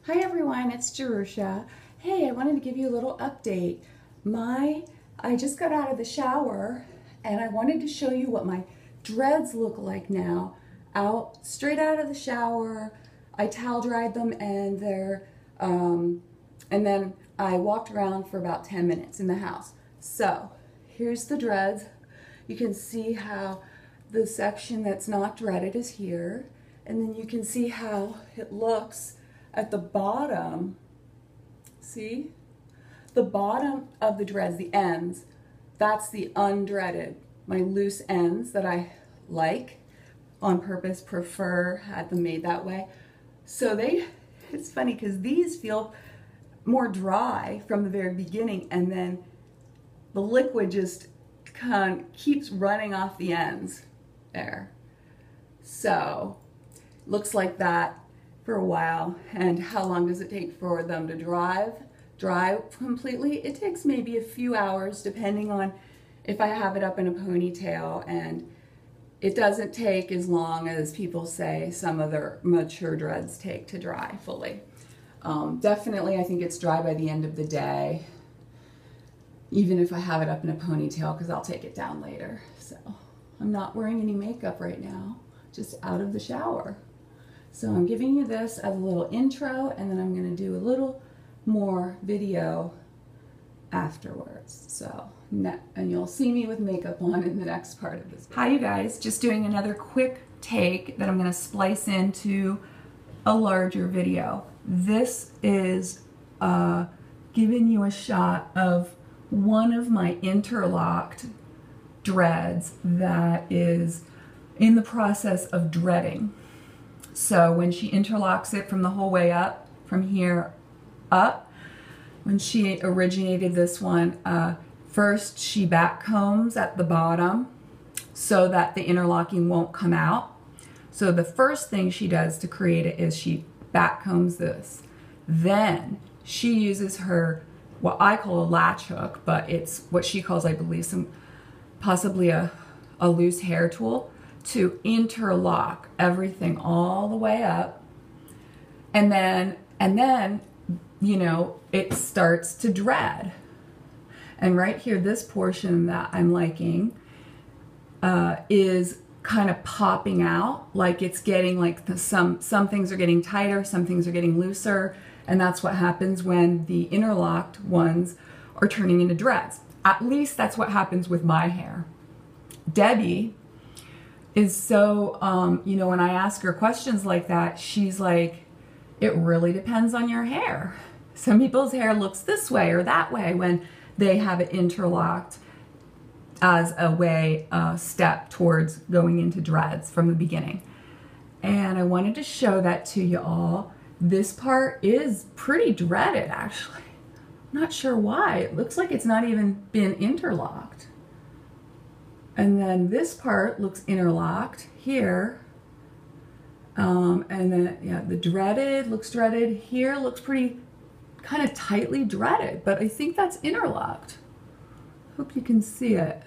Hi everyone, it's Jerusha. Hey, I wanted to give you a little update. I just got out of the shower and I wanted to show you what my dreads look like now. Straight out of the shower, I towel dried them and and then I walked around for about 10 minutes in the house. So here's the dreads. You can see how the section that's not dreaded is here, and then you can see how it looks at the bottom. See? The bottom of the dreads, the ends, that's the undreaded. My loose ends that I like, on purpose prefer, had them made that way. So it's funny because these feel more dry from the very beginning, and then the liquid just kind of keeps running off the ends there. So looks like that for a while. And how long does it take for them to dry completely? It takes maybe a few hours depending on if I have it up in a ponytail, and it doesn't take as long as people say some other mature dreads take to dry fully. Definitely I think it's dry by the end of the day, even if I have it up in a ponytail, because I'll take it down later. So I'm not wearing any makeup right now, just out of the shower. So I'm giving you this as a little intro, and then I'm going to do a little more video afterwards. So, and you'll see me with makeup on in the next part of this video. Hi you guys, just doing another quick take that I'm going to splice into a larger video. This is giving you a shot of one of my interlocked dreads that is in the process of dreading. So when she interlocks it from the whole way up, from here up, when she originated this one, first she back combs at the bottom so that the interlocking won't come out. So the first thing she does to create it is she back combs this. Then she uses her, what I call a latch hook, but it's what she calls, I believe, possibly a loose hair tool, to interlock everything all the way up, and then you know, it starts to dread. And right here, this portion that I'm liking is kind of popping out, like it's getting like some things are getting tighter, some things are getting looser, and that's what happens when the interlocked ones are turning into dreads. At least that's what happens with my hair. Debbie is so, you know, when I ask her questions like that, she's like, it really depends on your hair. Some people's hair looks this way or that way when they have it interlocked as a way, step towards going into dreads from the beginning. And I wanted to show that to you all. This part is pretty dreaded, actually. I'm not sure why. It looks like it's not even been interlocked. And then this part looks interlocked here. And then, yeah, the dreaded looks dreaded. Here looks pretty kind of tightly dreaded, but I think that's interlocked. Hope you can see it.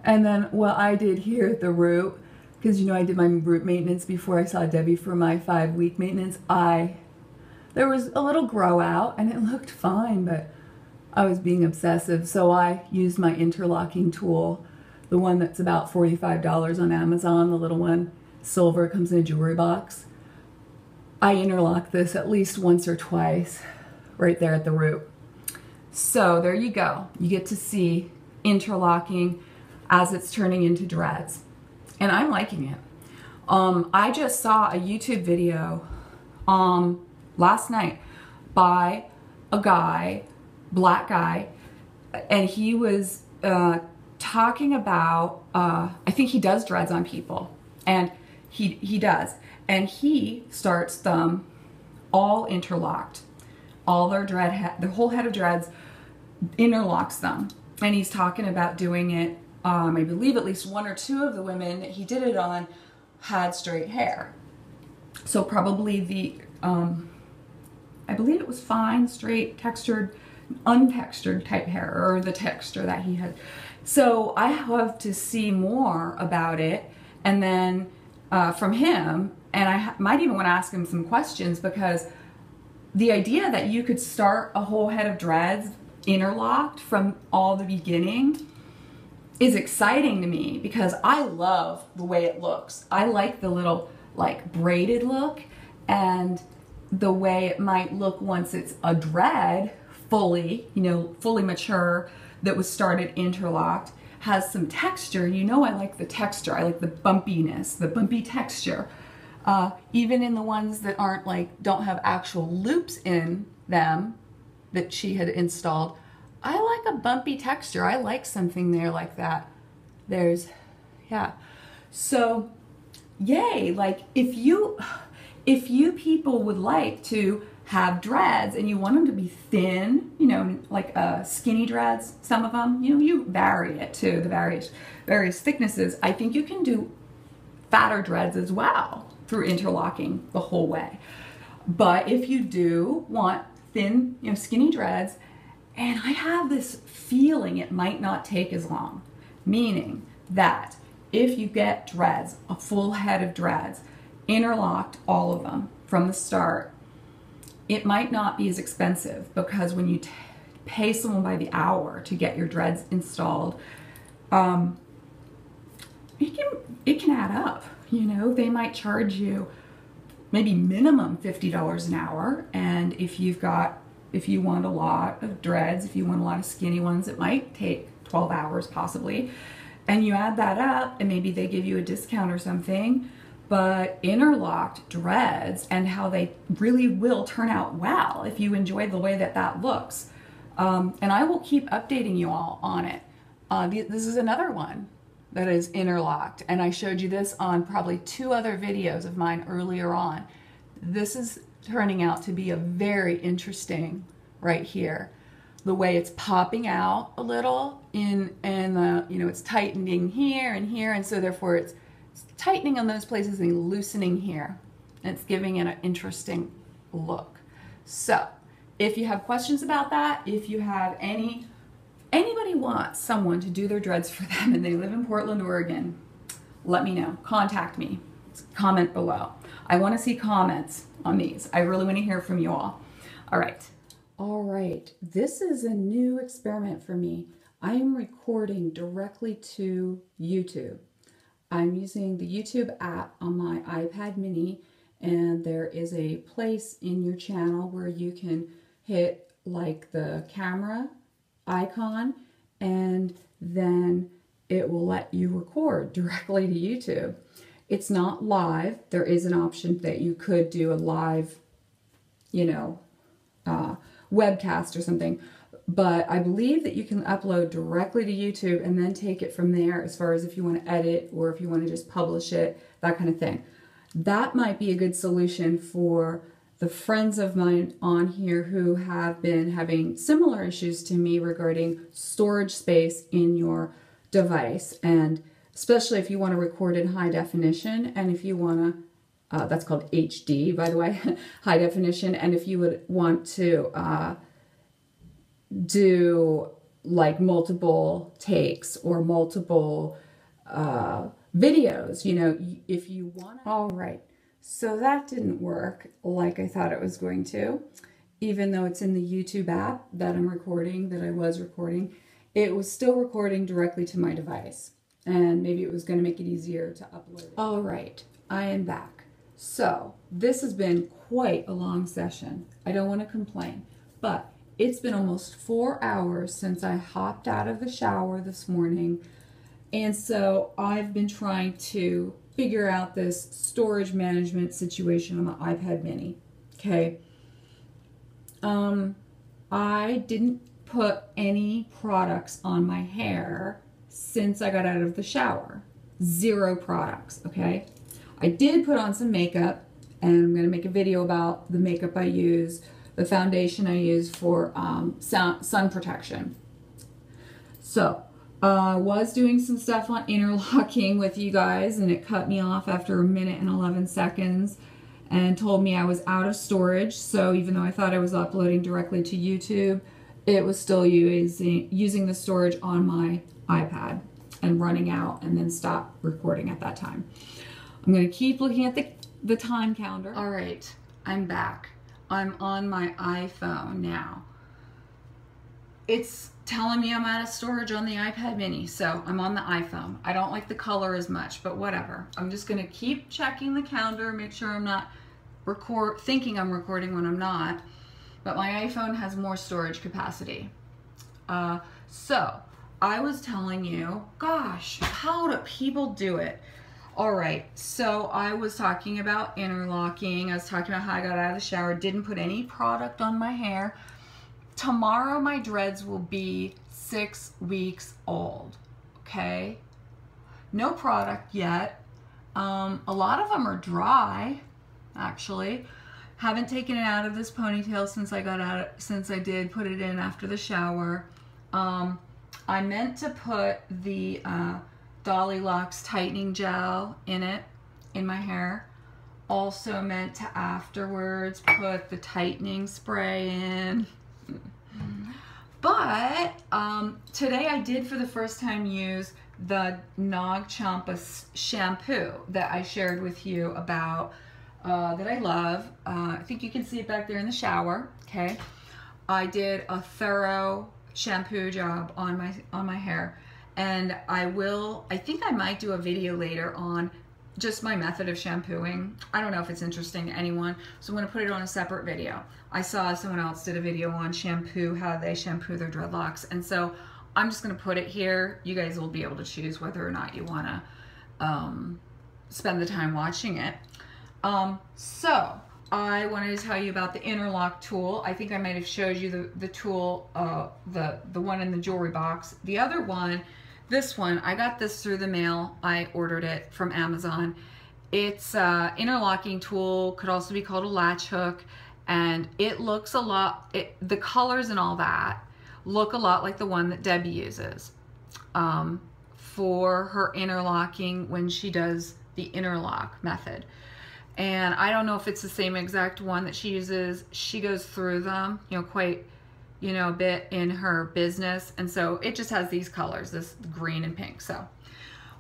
And then what I did here at the root, because you know I did my root maintenance before I saw Debbie for my 5-week maintenance, there was a little grow out and it looked fine, but I was being obsessive, so I used my interlocking tool, the one that's about $45 on Amazon, the little one, silver, comes in a jewelry box. I interlock this at least once or twice right there at the root. So there you go. You get to see interlocking as it's turning into dreads. And I'm liking it. I just saw a YouTube video last night by a guy, black guy, and he was talking about, I think he does dreads on people, and he does, and he starts them all interlocked, all their the whole head of dreads, interlocks them, and he's talking about doing it. I believe at least one or two of the women that he did it on had straight hair, so probably the I believe it was fine, straight, textured, untextured type hair, or the texture that he had. So I have to see more about it, and then from him, and I might even want to ask him some questions, because the idea that you could start a whole head of dreads interlocked from all the beginning is exciting to me because I love the way it looks. I like the little like braided look and the way it might look once it's a dread fully, you know, fully mature that was started interlocked, has some texture. You know, I like the texture. I like the bumpiness, the bumpy texture. Even in the ones that aren't like, don't have actual loops in them that she had installed, I like a bumpy texture. I like something there like that. There's, yeah. So, yay, like if you people would like to have dreads and you want them to be thin, you know, like skinny dreads, some of them, you know, you vary it to the various thicknesses. I think you can do fatter dreads as well through interlocking the whole way. But if you do want thin, you know, skinny dreads, and I have this feeling it might not take as long, meaning that if you get dreads, a full head of dreads, interlocked all of them from the start, it might not be as expensive because when you pay someone by the hour to get your dreads installed, it can add up. You know, they might charge you maybe minimum $50 an hour, and if you want a lot of dreads, if you want a lot of skinny ones, it might take 12 hours possibly, and you add that up and maybe they give you a discount or something. But interlocked dreads and how they really will turn out well if you enjoy the way that that looks. And I will keep updating you all on it. This is another one that is interlocked, and I showed you this on probably 2 other videos of mine earlier on. This is turning out to be a very interesting right here. The way it's popping out a little and you know, it's tightening here and here, and so therefore it's tightening on those places and loosening here. And it's giving it an interesting look. So if you have questions about that, if you have anybody wants someone to do their dreads for them and they live in Portland, Oregon, let me know. Contact me. Comment below. I want to see comments on these. I really want to hear from you all. All right. All right. This is a new experiment for me. I am recording directly to YouTube. I'm using the YouTube app on my iPad mini, and there is a place in your channel where you can hit like the camera icon, and then it will let you record directly to YouTube. It's not live. There is an option that you could do a live, you know, webcast or something, but I believe that you can upload directly to YouTube and then take it from there as far as if you want to edit or if you want to just publish it, that kind of thing. That might be a good solution for the friends of mine on here who have been having similar issues to me regarding storage space in your device, and especially if you want to record in high definition, and if you want to, that's called HD, by the way, high definition, and if you would want to do like multiple takes or multiple videos, you know, if you want to. All right, so that didn't work like I thought it was going to. Even though it's in the YouTube app that I'm recording, that I was recording, it was still recording directly to my device. And maybe it was going to make it easier to upload it. All right, I am back. So this has been quite a long session. I don't want to complain, but it's been almost 4 hours since I hopped out of the shower this morning, and so I've been trying to figure out this storage management situation on my iPad mini, okay? I didn't put any products on my hair since I got out of the shower. 0 products, okay? I did put on some makeup, and I'm going to make a video about the makeup I use, the foundation I use for sun protection. So, I was doing some stuff on interlocking with you guys, and it cut me off after 1 minute and 11 seconds and told me I was out of storage. So even though I thought I was uploading directly to YouTube, it was still using the storage on my iPad and running out, and then stop recording at that time. I'm going to keep looking at the time counter. All right, I'm back. I'm on my iPhone now. It's telling me I'm out of storage on the iPad mini, so I'm on the iPhone. I don't like the color as much, but whatever. I'm just gonna keep checking the calendar, make sure I'm not thinking I'm recording when I'm not, but my iPhone has more storage capacity. So I was telling you, gosh, how do people do it? All right, so I was talking about interlocking. I was talking about how I got out of the shower, didn't put any product on my hair. Tomorrow my dreads will be 6 weeks old, okay? No product yet. A lot of them are dry, actually. Haven't taken it out of this ponytail since I did put it in after the shower. I meant to put the Dreadlocks tightening gel in my hair. Also meant to afterwards put the tightening spray in. But today I did for the first time use the Nag Champa shampoo that I shared with you about, that I love. I think you can see it back there in the shower, okay? I did a thorough shampoo job on my hair, and I think I might do a video later on just my method of shampooing. I don't know if it's interesting to anyone, so I'm going to put it on a separate video. I saw someone else did a video on shampoo, how they shampoo their dreadlocks, and so I'm just going to put it here. You guys will be able to choose whether or not you want to spend the time watching it. So I wanted to tell you about the Interlock tool. I think I might have showed you the tool, the one in the jewelry box. The other one, this one, I got this through the mail. I ordered it from Amazon. It's an interlocking tool, could also be called a latch hook, and it looks a lot, the colors and all that look a lot like the one that Debbie uses for her interlocking when she does the interlock method. And I don't know if it's the same exact one that she uses. She goes through them, quite, a bit in her business. And so it just has these colors, this green and pink. So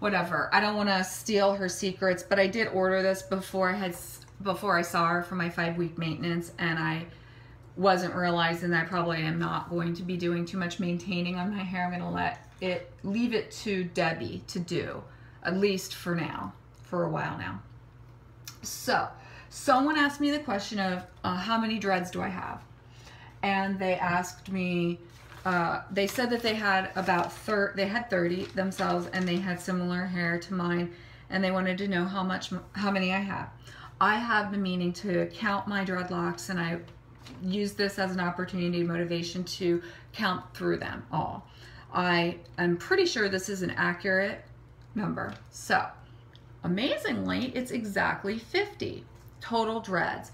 whatever. I don't want to steal her secrets, but I did order this before I saw her for my 5-week maintenance, and I wasn't realizing that I probably am not going to be doing too much maintaining on my hair. I'm going to leave it to Debbie to do, at least for now, for a while now. So someone asked me the question of how many dreads do I have? And they asked me, they said that they had they had 30 themselves, and they had similar hair to mine, and they wanted to know how many I have. I have been meaning to count my dreadlocks, and I use this as an opportunity, motivation to count through them all. I am pretty sure this is an accurate number. So amazingly, it's exactly 50 total dreads.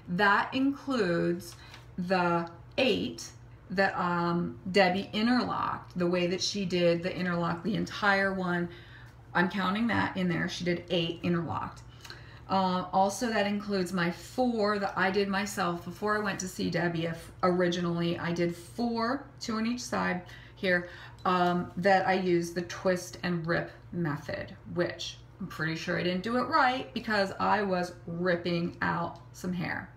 That includes the 8 that Debbie interlocked, the way that she did the interlock, the entire one. I'm counting that in there. She did 8 interlocked. Also, that includes my 4 that I did myself before I went to see Debbie. Originally, I did 4, 2 on each side here, that I used the twist and rip method, which I'm pretty sure I didn't do it right because I was ripping out some hair.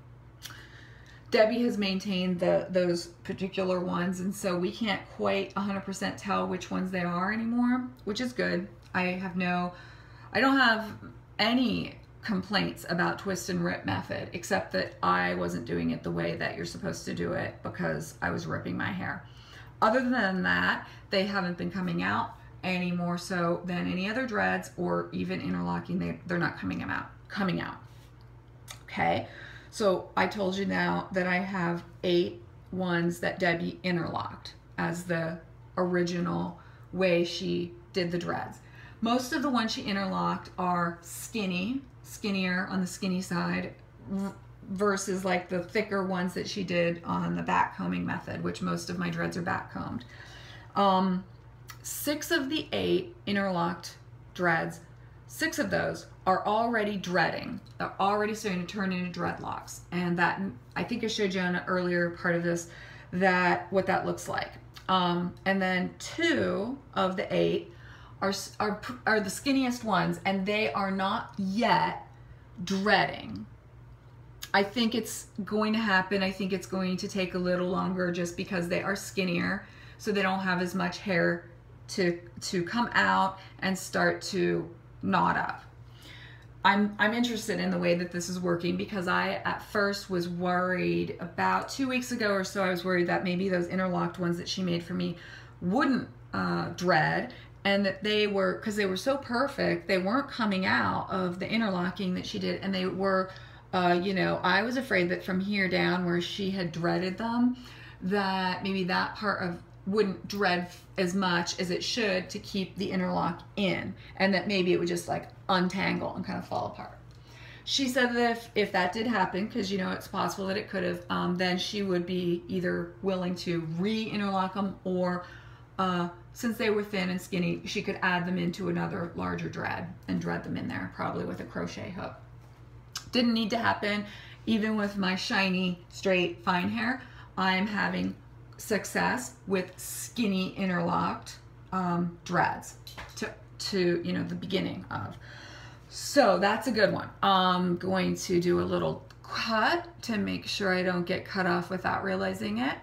Debbie has maintained those particular ones, and so we can't quite 100% tell which ones they are anymore, which is good. I don't have any complaints about twist and rip method, except that I wasn't doing it the way that you're supposed to do it because I was ripping my hair. Other than that, they haven't been coming out any more so than any other dreads or even interlocking. They're not coming out. Okay, so I told you now that I have 8 ones that Debbie interlocked as the original way she did the dreads. Most of the ones she interlocked are skinnier on the skinny side, versus like the thicker ones that she did on the back combing method, which most of my dreads are back combed. 6 of the 8 interlocked dreads, 6 of those are already dreading. They're already starting to turn into dreadlocks. And that, I think I showed you on an earlier part of this, what that looks like. And then 2 of the 8 are the skinniest ones, and they are not yet dreading. I think it's going to happen. I think it's going to take a little longer just because they are skinnier, so they don't have as much hair to come out and start to knot up. I'm interested in the way that this is working because I at first was worried about 2 weeks ago or so. I was worried that maybe those interlocked ones that she made for me wouldn't dread, and that they were, because they were so perfect, they weren't coming out of the interlocking that she did, and they were you know, I was afraid that from here down where she had dreaded them, that maybe that part of wouldn't dread as much as it should to keep the interlock in, and that maybe it would just like untangle and kind of fall apart. She said that if that did happen, because you know it's possible that it could have, then she would be either willing to re-interlock them, or since they were thin and skinny, she could add them into another larger dread and dread them in there, probably with a crochet hook. Didn't need to happen. Even with my shiny, straight, fine hair, I'm having success with skinny interlocked dreads to you know, the beginning of. So that's a good one. I'm going to do a little cut to make sure I don't get cut off without realizing it.